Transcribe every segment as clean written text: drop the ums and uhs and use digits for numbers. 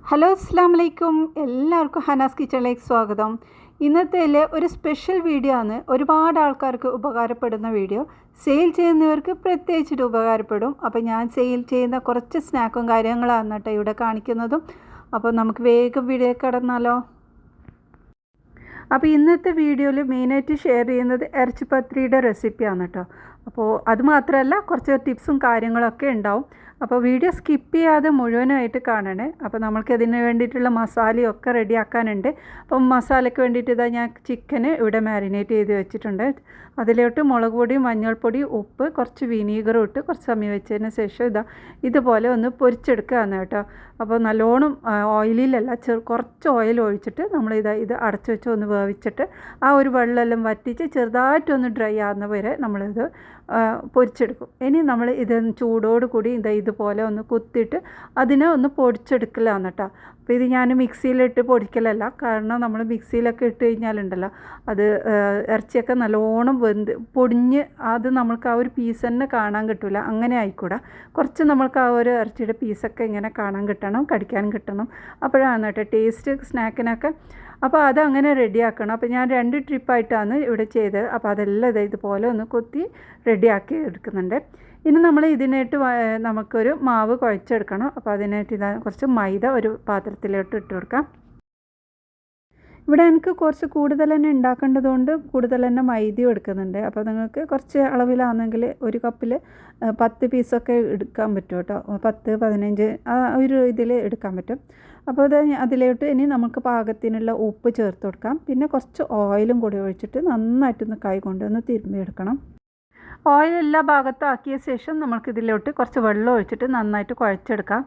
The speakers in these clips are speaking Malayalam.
ഹലോ അസ്സാം വലൈക്കും. എല്ലാവർക്കും ഹനാസ് കിച്ചണിലേക്ക് സ്വാഗതം. ഇന്നത്തേൽ ഒരു സ്പെഷ്യൽ വീഡിയോ ആണ്. ഒരുപാട് ആൾക്കാർക്ക് ഉപകാരപ്പെടുന്ന വീഡിയോ. സെയിൽ ചെയ്യുന്നവർക്ക് പ്രത്യേകിച്ചിട്ട് ഉപകാരപ്പെടും. അപ്പോൾ ഞാൻ സെയിൽ ചെയ്യുന്ന കുറച്ച് സ്നാക്കും കാര്യങ്ങളാണ് കേട്ടോ ഇവിടെ കാണിക്കുന്നതും. അപ്പോൾ നമുക്ക് വേഗം വീഡിയോ കടന്നാലോ. അപ്പോൾ ഇന്നത്തെ വീഡിയോയിൽ മെയിനായിട്ട് ഷെയർ ചെയ്യുന്നത് ഇറച്ചിപ്പത്തിരിയുടെ റെസിപ്പിയാണ് കേട്ടോ. അപ്പോൾ അതുമാത്രമല്ല കുറച്ച് ടിപ്സും കാര്യങ്ങളൊക്കെ ഉണ്ടാവും. അപ്പോൾ വീഡിയോ സ്കിപ്പ് ചെയ്യാതെ മുഴുവനായിട്ട് കാണണേ. അപ്പോൾ നമ്മൾക്കതിന് വേണ്ടിയിട്ടുള്ള മസാലയൊക്കെ റെഡിയാക്കാനുണ്ട്. അപ്പം മസാലയ്ക്ക് വേണ്ടിയിട്ട് ഇതാ ഞാൻ ചിക്കന് ഇവിടെ മാരിനേറ്റ് ചെയ്ത് വെച്ചിട്ടുണ്ട്. അതിലോട്ട് മുളക് പൊടി, മഞ്ഞൾപ്പൊടി, ഉപ്പ്, കുറച്ച് വിനീഗറും ഇട്ട് കുറച്ച് സമയം വെച്ചതിന് ശേഷം ഇതുപോലെ ഒന്ന് പൊരിച്ചെടുക്കുകയാണ് കേട്ടോ. അപ്പോൾ നല്ലോണം ഓയിലിലല്ല കുറച്ച് ഓയിൽ ഒഴിച്ചിട്ട് ഇത് അടച്ചു വെച്ച് ഒന്ന് വേവിച്ചിട്ട് ആ ഒരു വെള്ളമെല്ലാം വറ്റിച്ച് ചെറുതായിട്ടൊന്ന് ഡ്രൈ ആകുന്ന വരെ നമ്മളിത് പൊരിച്ചെടുക്കും. ഇനി നമ്മൾ ഇത് ചൂടോട് കൂടി ഇതുപോലെ ഒന്ന് കുത്തിയിട്ട് അതിനെ ഒന്ന് പൊടിച്ചെടുക്കലാണ് കേട്ടോ. അപ്പോൾ ഇത് ഞാൻ മിക്സിയിലിട്ട് പൊടിക്കലല്ല, കാരണം നമ്മൾ മിക്സിയിലൊക്കെ ഇട്ട് കഴിഞ്ഞാലുണ്ടല്ലോ അത് ഇറച്ചിയൊക്കെ നല്ലോണം പൊടിഞ്ഞ് അത് നമ്മൾക്ക് ആ ഒരു പീസ് തന്നെ കാണാൻ കിട്ടില്ല. അങ്ങനെ ആയിക്കൂടാ, കുറച്ച് നമ്മൾക്ക് ആ ഒരു ഇറച്ചിയുടെ പീസൊക്കെ ഇങ്ങനെ കാണാൻ കിട്ടണം, കടിക്കാൻ കിട്ടണം. അപ്പോഴാണ് കേട്ടോ ടേസ്റ്റ് സ്നാക്കിനൊക്കെ. അപ്പോൾ അതങ്ങനെ റെഡിയാക്കണം. അപ്പോൾ ഞാൻ 2 ട്രിപ്പായിട്ടാണ് ഇവിടെ ചെയ്തത്. അപ്പോൾ അതെല്ലാം ഇതുപോലെ ഒന്ന് കൊത്തി റെഡിയാക്കി എടുക്കുന്നുണ്ട്. ഇനി നമ്മൾ ഇതിനായിട്ട് നമുക്കൊരു മാവ് കുഴച്ചെടുക്കണം. അപ്പോൾ അതിനായിട്ട് കുറച്ച് മൈദ ഒരു പാത്രത്തിലോട്ട് ഇട്ട് കൊടുക്കാം. ഇവിടെ എനിക്ക് കുറച്ച് കൂടുതൽ തന്നെ ഉണ്ടാക്കേണ്ടതുകൊണ്ട് കൂടുതൽ തന്നെ മൈദയും എടുക്കുന്നുണ്ട്. അപ്പോൾ നിങ്ങൾക്ക് കുറച്ച് അളവിലാണെങ്കിൽ ഒരു കപ്പിൽ 10 പീസൊക്കെ എടുക്കാൻ പറ്റും കേട്ടോ. 10, 15 ആ ഒരു ഇതിൽ എടുക്കാൻ പറ്റും. അപ്പോൾ അതിലോട്ട് ഇനി നമുക്ക് പാകത്തിനുള്ള ഉപ്പ് ചേർത്ത് കൊടുക്കാം. പിന്നെ കുറച്ച് ഓയിലും കൂടി ഒഴിച്ചിട്ട് നന്നായിട്ടൊന്ന് കൈ കൊണ്ടൊന്ന് തിരുമ്മിയെടുക്കണം. ഓയിൽ എല്ലാ ഭാഗത്തും ആക്കിയ ശേഷം നമുക്കിതിലോട്ട് കുറച്ച് വെള്ളം ഒഴിച്ചിട്ട് നന്നായിട്ട് കുഴച്ചെടുക്കാം.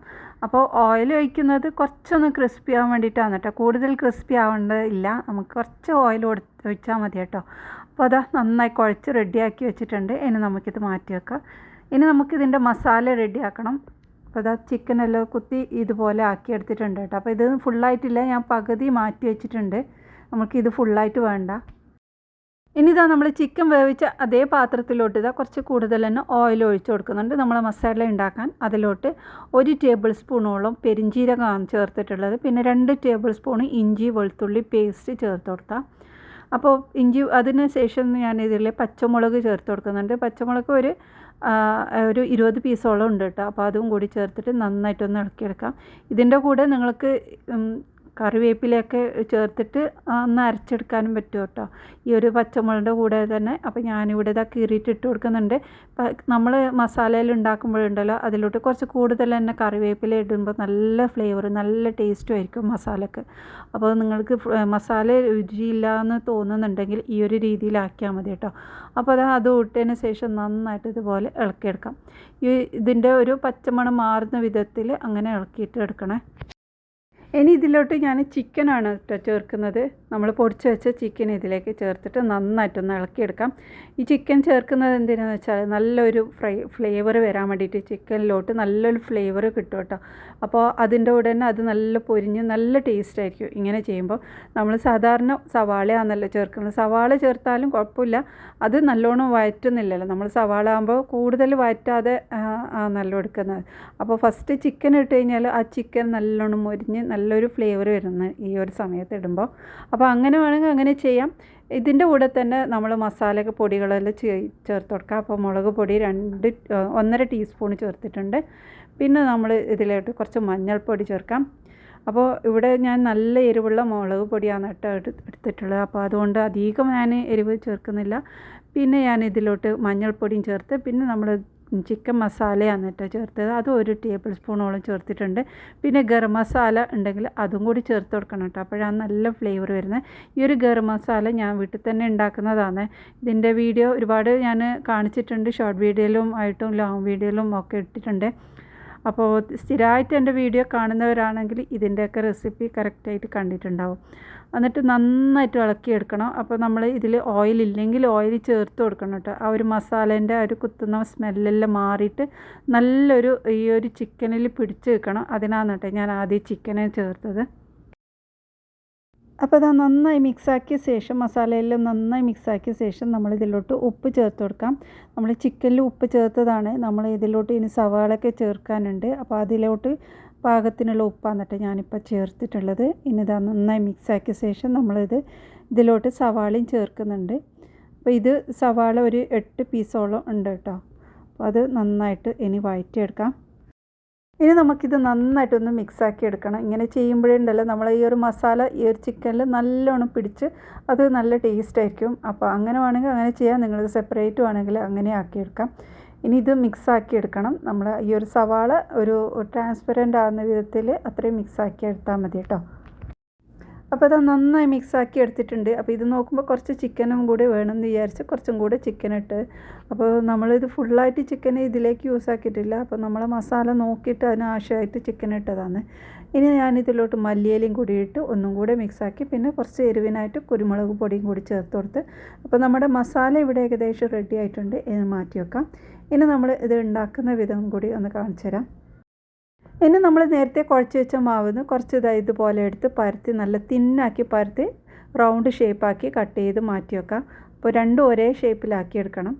അപ്പോൾ ഓയിൽ ഒഴിക്കുന്നത് കുറച്ചൊന്ന് ക്രിസ്പി ആവാൻ വേണ്ടിയിട്ടാണ് കേട്ടോ. കൂടുതൽ ക്രിസ്പി ആവേണ്ടതില്ല, നമുക്ക് കുറച്ച് ഓയിൽ ഒഴിച്ചാൽ മതി കേട്ടോ. അപ്പോൾ നന്നായി കുഴച്ച് റെഡിയാക്കി വെച്ചിട്ടുണ്ട്. ഇനി നമുക്കിത് മാറ്റി വെക്കാം. ഇനി നമുക്കിതിൻ്റെ മസാല റെഡിയാക്കണം. അപ്പോൾ ചിക്കനെല്ലാം കുത്തി ഇതുപോലെ ആക്കിയെടുത്തിട്ടുണ്ട് കേട്ടോ. അപ്പോൾ ഇത് ഫുള്ളായിട്ടില്ല, ഞാൻ പകുതി മാറ്റി വെച്ചിട്ടുണ്ട്. നമുക്കിത് ഫുള്ളായിട്ട് വേണ്ട. ഇനി നമ്മൾ ചിക്കൻ വേവിച്ച അതേ പാത്രത്തിലോട്ട് കുറച്ച് കൂടുതൽ തന്നെ ഓയിൽ ഒഴിച്ച് കൊടുക്കുന്നുണ്ട്. നമ്മൾ മസാല ഉണ്ടാക്കാൻ അതിലോട്ട് 1 ടേബിൾ സ്പൂണോളം പെരിഞ്ജീരകമാണ് ചേർത്തിട്ടുള്ളത്. പിന്നെ 2 ടേബിൾ സ്പൂൺ ഇഞ്ചി വെളുത്തുള്ളി പേസ്റ്റ് ചേർത്ത് കൊടുക്കാം. അപ്പോൾ അതിന് ശേഷം ഞാൻ ഇതിൽ പച്ചമുളക് ചേർത്ത് കൊടുക്കുന്നുണ്ട്. പച്ചമുളക് ഒരു 20 പീസോളം ഉണ്ട് കേട്ടോ. അപ്പോൾ അതും കൂടി ചേർത്തിട്ട് നന്നായിട്ടൊന്ന് ഇളക്കിയെടുക്കാം. ഇതിൻ്റെ കൂടെ നിങ്ങൾക്ക് കറിവേപ്പിലയൊക്കെ ചേർത്തിട്ട് ഒന്ന് അരച്ചെടുക്കാനും പറ്റും കേട്ടോ, ഈ ഒരു പച്ചമുളകിൻ്റെ കൂടെ തന്നെ. അപ്പോൾ ഞാനിവിടെ കീറിയിട്ട് ഇട്ട് കൊടുക്കുന്നുണ്ട്. നമ്മൾ മസാലയിൽ ഉണ്ടാക്കുമ്പോഴുണ്ടല്ലോ അതിലോട്ട് കുറച്ച് കൂടുതൽ തന്നെ കറിവേപ്പില ഇടുമ്പോൾ നല്ല ഫ്ലേവർ, നല്ല ടേസ്റ്റും ആയിരിക്കും മസാലക്ക്. അപ്പോൾ നിങ്ങൾക്ക് മസാല രുചിയില്ല എന്ന് തോന്നുന്നുണ്ടെങ്കിൽ ഈ ഒരു രീതിയിലാക്കിയാൽ മതി കേട്ടോ. അപ്പോൾ അത് ഇട്ടതിന് ശേഷം നന്നായിട്ട് ഇതുപോലെ ഇളക്കിയെടുക്കാം. ഇതിൻ്റെ ഒരു പച്ചമണം മാറുന്ന വിധത്തിൽ അങ്ങനെ ഇളക്കിയിട്ട് എടുക്കണേ. ഇനി ഇതിലോട്ട് ഞാൻ ചിക്കനാണ് കേട്ടോ ചേർക്കുന്നത്. നമ്മൾ പൊടിച്ച് വെച്ച ചിക്കൻ ഇതിലേക്ക് ചേർത്തിട്ട് നന്നായിട്ടൊന്ന് ഇളക്കിയെടുക്കാം. ഈ ചിക്കൻ ചേർക്കുന്നത് എന്തിനാണെന്ന് വെച്ചാൽ നല്ലൊരു ഫ്ലേവർ വരാൻ വേണ്ടിയിട്ട് ചിക്കനിലോട്ട് നല്ലൊരു ഫ്ലേവർ കിട്ടും കേട്ടോ. അപ്പോൾ അതിൻ്റെ കൂടെ തന്നെ അത് നല്ല പൊരിഞ്ഞ് നല്ല ടേസ്റ്റ് ആയിരിക്കും ഇങ്ങനെ ചെയ്യുമ്പോൾ. നമ്മൾ സാധാരണ സവാളയാണല്ലോ ചേർക്കുന്നത്. സവാള ചേർത്താലും കുഴപ്പമില്ല, അത് നല്ലോണം വഴറ്റുന്നില്ലല്ലോ. നമ്മൾ സവാള ആകുമ്പോൾ കൂടുതൽ വഴറ്റാതെ നല്ല എടുക്കുന്നത്. അപ്പോൾ ഫസ്റ്റ് ചിക്കൻ ഇട്ട് കഴിഞ്ഞാൽ ആ ചിക്കൻ നല്ലോണം മൊരിഞ്ഞ് നല്ലൊരു ഫ്ലേവർ വരുന്നു ഈ ഒരു സമയത്ത് ഇടുമ്പോൾ. അപ്പോൾ അങ്ങനെ വേണമെങ്കിൽ അങ്ങനെ ചെയ്യാം. ഇതിൻ്റെ കൂടെ തന്നെ നമ്മൾ മസാല പൊടികളെല്ലാം ചേർത്ത് കൊടുക്കാം. അപ്പോൾ മുളക് പൊടി 1.5 ടീസ്പൂൺ ചേർത്തിട്ടുണ്ട്. പിന്നെ നമ്മൾ ഇതിലോട്ട് കുറച്ച് മഞ്ഞൾപ്പൊടി ചേർക്കാം. അപ്പോൾ ഇവിടെ ഞാൻ നല്ല എരിവുള്ള മുളക് പൊടിയാണ് കേട്ടോ എടുത്തിട്ടുള്ളത്. അപ്പോൾ അതുകൊണ്ട് അധികം ഞാൻ എരിവ് ചേർക്കുന്നില്ല. പിന്നെ ഞാൻ ഇതിലോട്ട് മഞ്ഞൾപ്പൊടിയും ചേർത്ത് പിന്നെ നമ്മൾ ചിക്കൻ മസാലയാണ് കേട്ടോ ചേർത്തത്. അത് 1 ടേബിൾ സ്പൂണോളം ചേർത്തിട്ടുണ്ട്. പിന്നെ ഗരം മസാല ഉണ്ടെങ്കിൽ അതും കൂടി ചേർത്ത് കൊടുക്കണം കേട്ടോ, അപ്പോഴാണ് നല്ല ഫ്ലേവർ വരുന്നത്. ഈ ഒരു ഗരം മസാല ഞാൻ വീട്ടിൽ തന്നെ ഉണ്ടാക്കുന്നതാണ്. ഇതിൻ്റെ വീഡിയോ ഒരുപാട് ഞാൻ കാണിച്ചിട്ടുണ്ട്, ഷോർട്ട് വീഡിയോയിലും ആയിട്ടും ലോങ് വീഡിയോയിലും ഒക്കെ ഇട്ടിട്ടുണ്ട്. അപ്പോൾ സ്ഥിരമായിട്ട് എൻ്റെ വീഡിയോ കാണുന്നവരാണെങ്കിൽ ഇതിൻ്റെയൊക്കെ റെസിപ്പി കറക്റ്റായിട്ട് കണ്ടിട്ടുണ്ടാവും. എന്നിട്ട് നന്നായിട്ട് ഇളക്കിയെടുക്കണം. അപ്പോൾ നമ്മൾ ഇതിൽ ഓയിൽ ഇല്ലെങ്കിൽ ഓയിൽ ചേർത്ത് കൊടുക്കണം കേട്ടോ. ആ ഒരു മസാലേൻ്റെ ഒരു കുത്തുന്ന സ്മെല്ലെല്ലാം മാറിയിട്ട് നല്ലൊരു ഈ ഒരു ചിക്കനിൽ പിടിച്ച് വെക്കണം. അതിനാണ് കേട്ടോ ഞാൻ ആദ്യം ചിക്കനെ ചേർത്തത്. അപ്പോൾ അത് നന്നായി മിക്സാക്കിയ ശേഷം മസാലയെല്ലാം നന്നായി മിക്സാക്കിയ ശേഷം നമ്മളിതിലോട്ട് ഉപ്പ് ചേർത്ത് കൊടുക്കാം. നമ്മൾ ചിക്കനിൽ ഉപ്പ് ചേർത്തതാണ്. നമ്മൾ ഇതിലോട്ട് ഇനി സവാളയൊക്കെ ചേർക്കാനുണ്ട്. അപ്പോൾ അതിലോട്ട് പാകത്തിനുള്ള ഉപ്പാണ് കേട്ടോ ഞാനിപ്പോൾ ചേർത്തിട്ടുള്ളത്. ഇനി ഇത് നന്നായി മിക്സാക്കിയ ശേഷം ഇതിലോട്ട് സവാളയും ചേർക്കുന്നുണ്ട്. അപ്പോൾ ഇത് സവാള ഒരു 8 പീസോളം ഉണ്ട് കേട്ടോ. അപ്പോൾ അത് നന്നായിട്ട് ഇനി വഴറ്റിയെടുക്കാം. ഇനി നമുക്കിത് നന്നായിട്ടൊന്ന് മിക്സാക്കി എടുക്കണം. ഇങ്ങനെ ചെയ്യുമ്പോഴുണ്ടല്ലോ നമ്മൾ ഈ ഒരു മസാല ഈ ഒരു ചിക്കനിൽ നല്ലോണം പിടിച്ച് അത് നല്ല ടേസ്റ്റ് ആയിരിക്കും. അപ്പോൾ അങ്ങനെ വേണമെങ്കിൽ അങ്ങനെ ചെയ്യാം, നിങ്ങൾ സെപ്പറേറ്റ് വേണമെങ്കിൽ അങ്ങനെ ആക്കിയെടുക്കാം. ഇനി ഇത് മിക്സാക്കി എടുക്കണം. നമ്മൾ ഈ ഒരു സവാള ഒരു ട്രാൻസ്പെറൻ്റ് ആകുന്ന വിധത്തിൽ അത്രയും മിക്സാക്കി എടുത്താൽ മതി കേട്ടോ. അപ്പോൾ അത് നന്നായി മിക്സാക്കി എടുത്തിട്ടുണ്ട്. അപ്പോൾ ഇത് നോക്കുമ്പോൾ കുറച്ച് ചിക്കനും കൂടി വേണമെന്ന് വിചാരിച്ച് കുറച്ചും കൂടി ചിക്കൻ ഇട്ട്. അപ്പോൾ നമ്മളിത് ഫുള്ളായിട്ട് ചിക്കൻ ഇതിലേക്ക് യൂസ് ആക്കിയിട്ടില്ല. അപ്പോൾ നമ്മൾ മസാല നോക്കിയിട്ട് അതിനാവശ്യമായിട്ട് ചിക്കൻ ഇട്ടതാണ്. ഇനി ഞാനിതിലോട്ട് മല്ലിയിലയും കൂടി ഇട്ട് ഒന്നും കൂടെ മിക്സാക്കി പിന്നെ കുറച്ച് എരിവിനായിട്ട് കുരുമുളക് പൊടിയും കൂടി ചേർത്ത് കൊടുത്ത്. അപ്പോൾ നമ്മുടെ മസാല ഇവിടെ ഏകദേശം റെഡി ആയിട്ടുണ്ട്. ഇത് മാറ്റി വെക്കാം. ഇനി നമ്മൾ ഇത് ഉണ്ടാക്കുന്ന വിധം കൂടി ഒന്ന് കാണിച്ചു തരാം. ഇനി നമ്മൾ നേരത്തെ കുഴച്ച് വെച്ച മാവിന്ന് കുറച്ച് ഇതുപോലെ എടുത്ത് പരത്തി നല്ല തിന്നാക്കി പരത്തി റൗണ്ട് ഷേപ്പാക്കി കട്ട് ചെയ്ത് മാറ്റി വെക്കാം. അപ്പോൾ രണ്ടും ഒരേ ഷേപ്പിലാക്കി എടുക്കണം.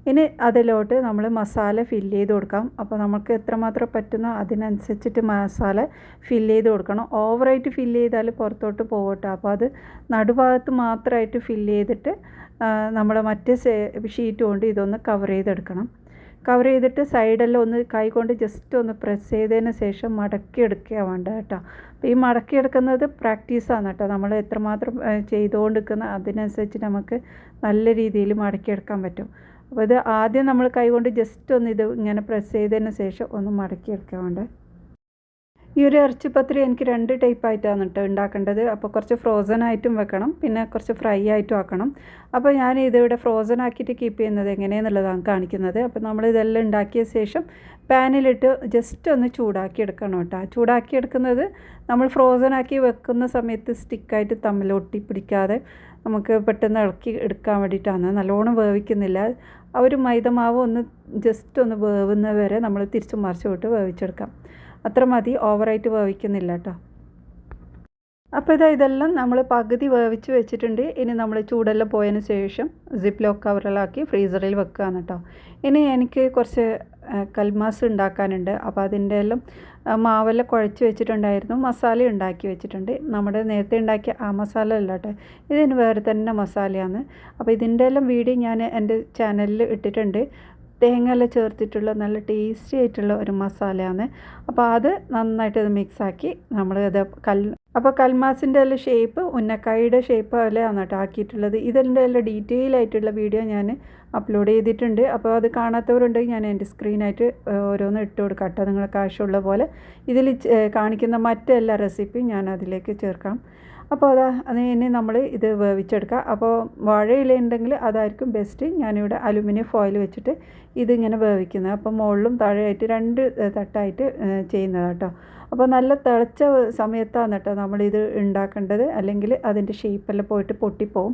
ഇനി അതിലോട്ട് നമ്മൾ മസാല ഫില്ല് ചെയ്ത് കൊടുക്കാം. അപ്പോൾ നമുക്ക് എത്രമാത്രം പറ്റുന്ന അതിനനുസരിച്ചിട്ട് മസാല ഫില്ല് ചെയ്ത് കൊടുക്കണം. ഓവറായിട്ട് ഫില്ല് ചെയ്താൽ പുറത്തോട്ട് പോകട്ടെ. അപ്പോൾ അത് നടുഭാഗത്ത് മാത്രമായിട്ട് ഫില്ല് ചെയ്തിട്ട് നമ്മൾ മറ്റേ ഷീറ്റ് കൊണ്ട് ഇതൊന്ന് കവർ ചെയ്തെടുക്കണം. കവർ ചെയ്തിട്ട് സൈഡെല്ലാം ഒന്ന് കൈ കൊണ്ട് ജസ്റ്റ് ഒന്ന് പ്രസ് ചെയ്തതിന് ശേഷം മടക്കിയെടുക്കുക വേണ്ട കേട്ടോ. അപ്പോൾ ഈ മടക്കിയെടുക്കുന്നത് പ്രാക്ടീസാണ് കേട്ടോ. നമ്മൾ എത്രമാത്രം ചെയ്തുകൊണ്ടിരിക്കുന്ന അതിനനുസരിച്ച് നമുക്ക് നല്ല രീതിയിൽ മടക്കിയെടുക്കാൻ പറ്റും. അപ്പോൾ ഇത് ആദ്യം നമ്മൾ കൈ കൊണ്ട് ജസ്റ്റ് ഒന്ന് ഇത് ഇങ്ങനെ പ്രസ് ചെയ്തതിന് ശേഷം ഒന്ന് മടക്കിയെടുക്കുക വേണ്ട. ഈ ഒരു ഇറച്ചിപ്പത്തിരി എനിക്ക് 2 ടൈപ്പായിട്ടാണ് കേട്ടോ ഉണ്ടാക്കേണ്ടത്. അപ്പോൾ കുറച്ച് ഫ്രോസൺ ആയിട്ടും വെക്കണം, പിന്നെ കുറച്ച് ഫ്രൈ ആയിട്ടും ആക്കണം. അപ്പോൾ ഞാൻ ഇതിവിടെ ഫ്രോസൺ ആക്കിയിട്ട് കീപ്പ് ചെയ്യുന്നത് എങ്ങനെയെന്നുള്ളതാണ് കാണിക്കുന്നത്. അപ്പോൾ നമ്മളിതെല്ലാം ഉണ്ടാക്കിയ ശേഷം പാനിലിട്ട് ജസ്റ്റ് ഒന്ന് ചൂടാക്കി എടുക്കണം കേട്ടോ. ചൂടാക്കി എടുക്കുന്നത് നമ്മൾ ഫ്രോസൺ ആക്കി വെക്കുന്ന സമയത്ത് സ്റ്റിക്കായിട്ട് തമ്മിൽ ഒട്ടിപ്പിടിക്കാതെ നമുക്ക് പെട്ടെന്ന് ഇളക്കി എടുക്കാൻ വേണ്ടിയിട്ടാണ്. നല്ലോണം വേവിക്കുന്നില്ല. ആ ഒരു മൈദമാവ് ഒന്ന് ജസ്റ്റ് ഒന്ന് വേവുന്ന വരെ നമ്മൾ തിരിച്ചും മറിച്ചും ഇട്ട് വേവിച്ചെടുക്കാം. അത്ര മതി, ഓവറായിട്ട് വേവിക്കുന്നില്ല കേട്ടോ. അപ്പോൾ ഇതെല്ലാം നമ്മൾ പകുതി വേവിച്ച് വെച്ചിട്ടുണ്ട്. ഇനി നമ്മൾ ചൂടെല്ലാം പോയതിന് ശേഷം സിപ്പ് ലോക്ക് കവറിലാക്കി ഫ്രീസറിൽ വെക്കുകയാണ് കേട്ടോ. ഇനി എനിക്ക് കുറച്ച് കൽമാസ് ഉണ്ടാക്കാനുണ്ട്. അപ്പോൾ അതിൻ്റെ എല്ലാം മാവെല്ലാം കുഴച്ച് വെച്ചിട്ടുണ്ടായിരുന്നു, മസാല ഉണ്ടാക്കി വെച്ചിട്ടുണ്ട്. നമ്മുടെ നേരത്തെ ഉണ്ടാക്കിയ ആ മസാല അല്ല കേട്ടോ, ഇതിന് വേറെ തന്നെ മസാലയാണ്. അപ്പോൾ ഇതിൻ്റെ എല്ലാം വീഡിയോ ഞാൻ എൻ്റെ ചാനലിൽ ഇട്ടിട്ടുണ്ട്. തേങ്ങയെല്ലാം ചേർത്തിട്ടുള്ള നല്ല ടേസ്റ്റി ആയിട്ടുള്ള ഒരു മസാലയാണ്. അപ്പോൾ അത് നന്നായിട്ട് മിക്സാക്കി നമ്മൾ അപ്പോൾ കൽമാസിൻ്റെ എല്ലാം ഷേപ്പ് ഉന്നക്കായുടെ ഷേപ്പ് പോലെയാണ് കേട്ടോ ആക്കിയിട്ടുള്ളത്. ഇതിൻ്റെ എല്ലാം ഡീറ്റെയിൽ ആയിട്ടുള്ള വീഡിയോ ഞാൻ അപ്ലോഡ് ചെയ്തിട്ടുണ്ട്. അപ്പോൾ അത് കാണാത്തവരുണ്ടെങ്കിൽ ഞാൻ എൻ്റെ സ്ക്രീനായിട്ട് ഓരോന്ന് ഇട്ട് കൊടുക്കാം കേട്ടോ. നിങ്ങൾക്ക് ആവശ്യമുള്ള പോലെ ഇതിൽ കാണിക്കുന്ന മറ്റെല്ലാ റെസിപ്പിയും ഞാൻ അതിലേക്ക് ചേർക്കാം. അപ്പോൾ ഇനി നമ്മൾ ഇത് വേവിച്ചെടുക്കുക. അപ്പോൾ വാഴയില ഉണ്ടെങ്കിൽ അതായിരിക്കും ബെസ്റ്റ്. ഞാനിവിടെ അലുമിനിയം ഫോയിൽ വെച്ചിട്ട് ഇതിങ്ങനെ വേവിക്കുന്നത്. അപ്പോൾ മുകളിലും താഴെയായിട്ട് 2 തട്ടായിട്ട് ചെയ്യുന്നത് കേട്ടോ. അപ്പോൾ നല്ല തിളച്ച സമയത്താണ് കേട്ടോ നമ്മളിത് ഉണ്ടാക്കേണ്ടത്, അല്ലെങ്കിൽ അതിൻ്റെ ഷേപ്പെല്ലാം പോയിട്ട് പൊട്ടിപ്പോവും.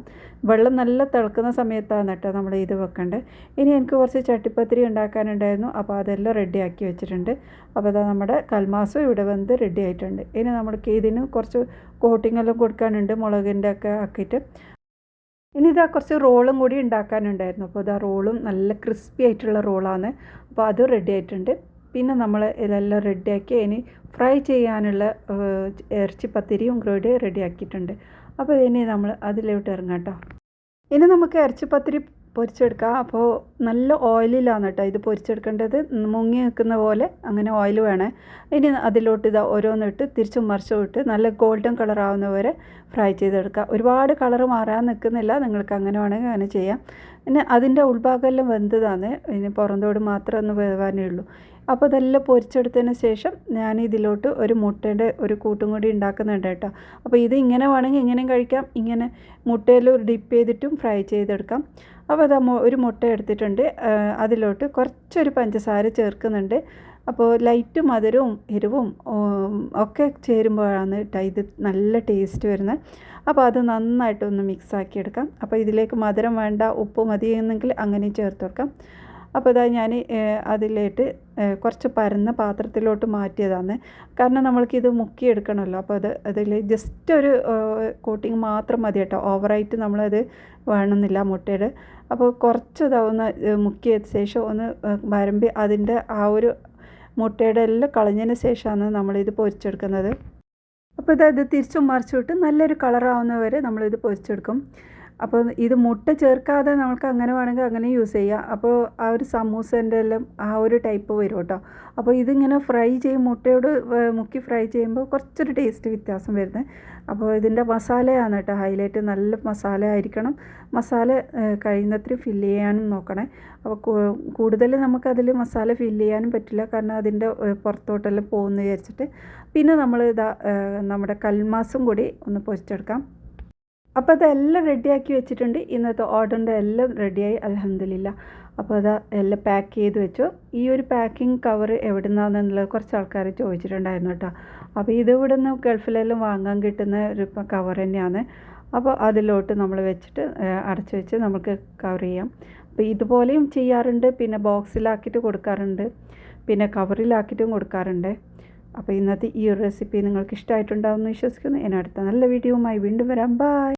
വെള്ളം നല്ല തിളക്കുന്ന സമയത്താണ് കേട്ടോ നമ്മൾ ഇത് വെക്കേണ്ടത്. ഇനി എനിക്ക് കുറച്ച് ചട്ടിപ്പത്തിരി ഉണ്ടാക്കാനുണ്ടായിരുന്നു. അപ്പോൾ അതെല്ലാം റെഡിയാക്കി വെച്ചിട്ടുണ്ട്. അപ്പോൾ നമ്മുടെ കൽമാസും ഇവിടെ വെന്ത് റെഡി ആയിട്ടുണ്ട്. ഇനി നമ്മൾക്ക് ഇതിന് കുറച്ച് കോട്ടിങ്ങെല്ലാം കൊടുക്കാനുണ്ട്, മുളകിൻ്റെ ഒക്കെ ആക്കിയിട്ട്. ഇനി കുറച്ച് റോളും കൂടി ഉണ്ടാക്കാനുണ്ടായിരുന്നു. അപ്പോൾ റോളും നല്ല ക്രിസ്പി ആയിട്ടുള്ള റോളാണ്. അപ്പോൾ അത് റെഡി ആയിട്ടുണ്ട്. പിന്നെ നമ്മൾ ഇതെല്ലാം റെഡിയാക്കി ഇനി ഫ്രൈ ചെയ്യാനുള്ള ഇറച്ചിപ്പത്തിരിയും കൂടി റെഡിയാക്കിയിട്ടുണ്ട്. അപ്പോൾ ഇനി നമ്മൾ അതിലോട്ട് ഇറങ്ങാം കേട്ടോ. ഇനി നമുക്ക് ഇറച്ചിപ്പത്തിരി പൊരിച്ചെടുക്കാം. അപ്പോൾ നല്ല ഓയിലിലാണ് കേട്ടോ ഇത് പൊരിച്ചെടുക്കേണ്ടത്. മുങ്ങി നിൽക്കുന്ന പോലെ അങ്ങനെ ഓയിൽ വേണേ. ഇനി അതിലോട്ട് ഓരോന്നിട്ട് തിരിച്ചും മറിച്ചും ഇട്ട് നല്ല ഗോൾഡൻ കളർ ആവുന്നവരെ ഫ്രൈ ചെയ്തെടുക്കുക. ഒരുപാട് കളർ മാറാൻ നിൽക്കുന്നില്ല, നിങ്ങൾക്ക് അങ്ങനെ വേണമെങ്കിൽ അങ്ങനെ ചെയ്യാം. പിന്നെ അതിൻ്റെ ഉൾഭാഗമെല്ലാം വെന്തതാണ്, ഇനി പുറന്തോട് മാത്രം ഒന്ന് വേവാനേ ഉള്ളൂ. അപ്പോൾ ഇതെല്ലാം പൊരിച്ചെടുത്തതിന് ശേഷം ഞാൻ ഇതിലോട്ട് ഒരു മുട്ടയുടെ ഒരു കൂട്ടും കൂടി ഉണ്ടാക്കുന്നുണ്ട് കേട്ടോ. അപ്പോൾ ഇത് ഇങ്ങനെ വേണമെങ്കിൽ ഇങ്ങനെയും കഴിക്കാം, ഇങ്ങനെ മുട്ടയിൽ ഡിപ്പ് ചെയ്തിട്ടും ഫ്രൈ ചെയ്തെടുക്കാം. അപ്പോൾ ഒരു മുട്ട എടുത്തിട്ടുണ്ട്, അതിലോട്ട് കുറച്ചൊരു പഞ്ചസാര ചേർക്കുന്നുണ്ട്. അപ്പോൾ ലൈറ്റ് മധുരവും എരിവും ഒക്കെ ചേരുമ്പോഴാണ് കേട്ടോ ഇത് നല്ല ടേസ്റ്റ് വരുന്നത്. അപ്പോൾ അത് നന്നായിട്ടൊന്ന് മിക്സാക്കി എടുക്കാം. അപ്പോൾ ഇതിലേക്ക് മധുരം വേണ്ട, ഉപ്പ് മതിയെന്നെങ്കിൽ അങ്ങനെ ചേർത്ത് വെക്കാം. അപ്പോൾ ഞാൻ അതിലേക്ക് കുറച്ച് പരന്ന പാത്രത്തിലോട്ട് മാറ്റിയതാണ്. കാരണം നമ്മൾക്കിത് മുക്കിയെടുക്കണമല്ലോ. അപ്പോൾ അതിൽ ജസ്റ്റ് ഒരു കോട്ടിങ് മാത്രം മതി കേട്ടോ, ഓവറായിട്ട് നമ്മളത് വേണമെന്നില്ല മുട്ടയുടെ. അപ്പോൾ കുറച്ച് മുക്കിയ ശേഷം ഒന്ന് വരമ്പി അതിൻ്റെ ആ ഒരു മുട്ടയുടെ എല്ലാം കളഞ്ഞതിന് ശേഷമാണ് നമ്മളിത് പൊരിച്ചെടുക്കുന്നത്. അപ്പോൾ ഇത് തിരിച്ചും മറിച്ചിട്ട് നല്ലൊരു കളറാവുന്ന വരെ നമ്മളിത് പൊരിച്ചെടുക്കും. അപ്പോൾ ഇത് മുട്ട ചേർക്കാതെ നമുക്ക് അങ്ങനെ വേണമെങ്കിൽ അങ്ങനെ യൂസ് ചെയ്യാം. അപ്പോൾ ആ ഒരു സമൂസേൻ്റെ എല്ലാം ആ ഒരു ടൈപ്പ് വരും കേട്ടോ. അപ്പോൾ ഇതിങ്ങനെ ഫ്രൈ ചെയ്യും, മുട്ടയോട് മുക്കി ഫ്രൈ ചെയ്യുമ്പോൾ കുറച്ചൊരു ടേസ്റ്റ് വ്യത്യാസം വരുന്നത്. അപ്പോൾ ഇതിൻ്റെ മസാലയാണ് കേട്ടോ ഹൈലൈറ്റ്. നല്ല മസാല ആയിരിക്കണം. മസാല കഴിയുന്നത്ര ഫില്ല് ചെയ്യാനും നോക്കണേ. അപ്പോൾ കൂടുതൽ നമുക്കതിൽ മസാല ഫില്ല് ചെയ്യാനും പറ്റില്ല, കാരണം അതിൻ്റെ പുറത്തോട്ടെല്ലാം പോകുമെന്ന് വിചാരിച്ചിട്ട്. പിന്നെ നമ്മൾ നമ്മുടെ കൽമാസും കൂടി ഒന്ന് പൊരിച്ചെടുക്കാം. അപ്പോൾ അതെല്ലാം റെഡിയാക്കി വെച്ചിട്ടുണ്ട്. ഇന്നത്തെ ഓർഡറിൻ്റെ എല്ലാം റെഡിയായി അൽഹംദുലില്ലാ. അപ്പോൾ എല്ലാം പാക്ക് ചെയ്ത് വെച്ചു. ഈ ഒരു പാക്കിംഗ് കവർ എവിടെ നിന്നാണെന്നുള്ളത് കുറച്ച് ആൾക്കാർ ചോദിച്ചിട്ടുണ്ടായിരുന്നു കേട്ടോ. അപ്പോൾ ഇത് ഇവിടെ നിന്ന് ഗൾഫിലെല്ലാം വാങ്ങാൻ കിട്ടുന്ന ഒരു കവർ തന്നെയാണ്. അപ്പോൾ അതിലോട്ട് നമ്മൾ വെച്ചിട്ട് അടച്ചു വെച്ച് നമുക്ക് കവർ ചെയ്യാം. അപ്പോൾ ഇതുപോലെയും ചെയ്യാറുണ്ട്, പിന്നെ ബോക്സിലാക്കിയിട്ട് കൊടുക്കാറുണ്ട്, പിന്നെ കവറിലാക്കിയിട്ടും കൊടുക്കാറുണ്ട്. അപ്പോൾ ഇന്നത്തെ ഈ ഒരു റെസിപ്പി നിങ്ങൾക്ക് ഇഷ്ടമായിട്ടുണ്ടാവുമെന്ന് വിശ്വസിക്കുന്നു. ഇനി അടുത്ത നല്ല വീഡിയോയുമായി വീണ്ടും വരാം. ബൈ.